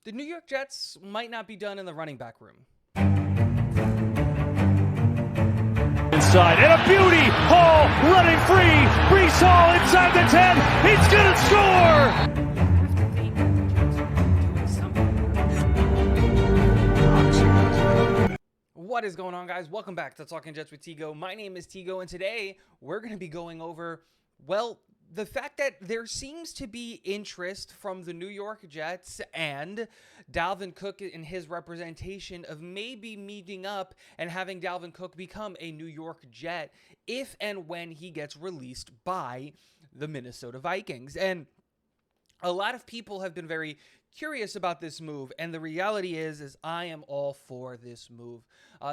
The New York Jets might not be done in the running back room. Inside, and a beauty! Hall running free! Brees Hall inside the 10! He's gonna score! What is going on, guys? Welcome back to Talking Jets with Tigo. My name is Tigo, and today we're going to be going over, well, the fact that there seems to be interest from the New York Jets and Dalvin Cook in his representation of maybe meeting up and having Dalvin Cook become a New York Jet if and when he gets released by the Minnesota Vikings. And a lot of people have been very curious about this move, and the reality is I am all for this move.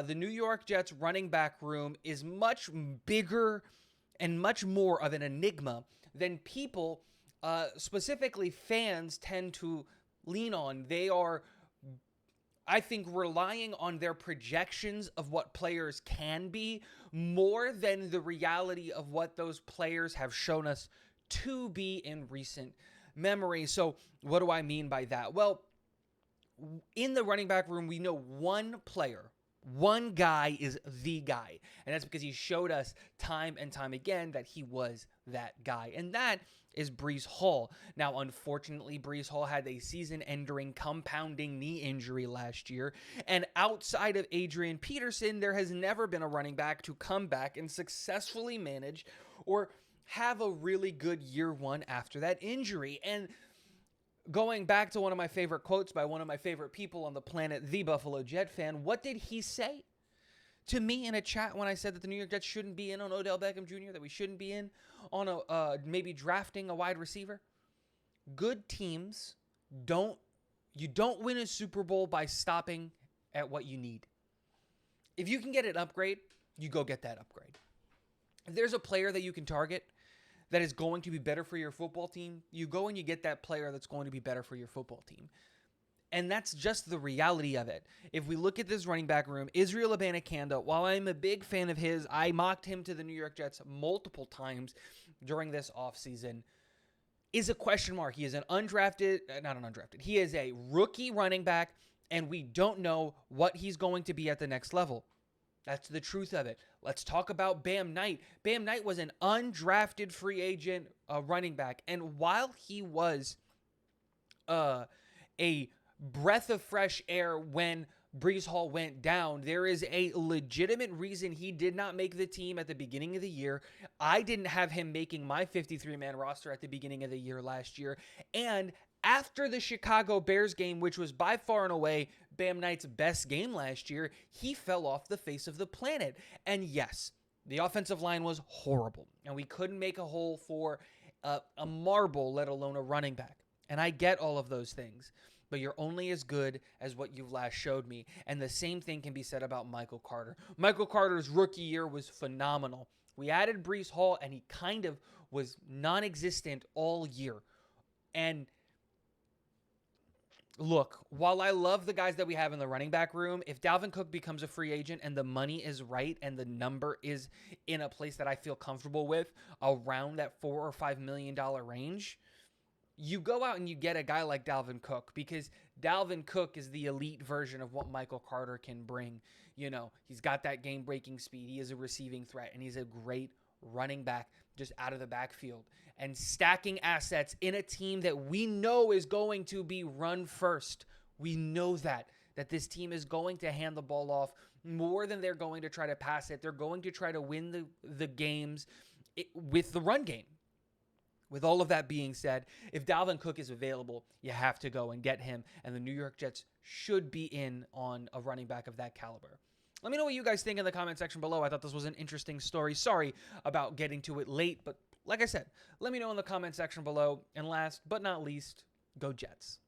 The New York Jets running back room is much bigger and much more of an enigma than people, specifically fans, tend to lean on. They are, I think, relying on their projections of what players can be more than the reality of what those players have shown us to be in recent memory. So what do I mean by that? Well, in the running back room, we know one player. One guy is the guy, and that's because he showed us time and time again that he was that guy, and that is Brees Hall. Now, unfortunately, Brees Hall had a season-ending compounding knee injury last year, and outside of Adrian Peterson, there has never been a running back to come back and successfully manage or have a really good year one after that injury. And going back to one of my favorite quotes by one of my favorite people on the planet, the Buffalo Jet fan, what did he say to me in a chat when I said that the New York Jets shouldn't be in on Odell Beckham Jr., that we shouldn't be in on maybe drafting a wide receiver? Good teams don't win a Super Bowl by stopping at what you need. If you can get an upgrade, you go get that upgrade. If there's a player that you can target that is going to be better for your football team, you go and you get that player that's going to be better for your football team. And that's just the reality of it. If we look at this running back room, Israel Abanikanda, while I'm a big fan of his, I mocked him to the New York Jets multiple times during this offseason, is a question mark. He is not an undrafted. He is a rookie running back, and we don't know what he's going to be at the next level. That's the truth of it. Let's talk about Bam Knight. Bam Knight was an undrafted free agent running back. And while he was a breath of fresh air when Brees Hall went down, there is a legitimate reason he did not make the team at the beginning of the year. I didn't have him making my 53-man roster at the beginning of the year last year. And after the Chicago Bears game, which was by far and away Bam Knight's best game last year, he fell off the face of the planet. And yes, the offensive line was horrible, and we couldn't make a hole for a marble, let alone a running back. And I get all of those things, but you're only as good as what you've last showed me. And the same thing can be said about Michael Carter. Michael Carter's rookie year was phenomenal. We added Brees Hall, and he kind of was non-existent all year. And look, while I love the guys that we have in the running back room, if Dalvin Cook becomes a free agent and the money is right and the number is in a place that I feel comfortable with around that $4 or $5 million range, you go out and you get a guy like Dalvin Cook, because Dalvin Cook is the elite version of what Michael Carter can bring. You know, he's got that game-breaking speed. He is a receiving threat, and he's a great running back just out of the backfield. And stacking assets in a team that we know is going to be run first. We know that this team is going to hand the ball off more than they're going to try to pass it. They're going to try to win the games with the run game. With all of that being said, if Dalvin Cook is available, you have to go and get him. And the New York Jets should be in on a running back of that caliber. Let me know what you guys think in the comment section below. I thought this was an interesting story. Sorry about getting to it late, but like I said, let me know in the comment section below. And last but not least, go Jets.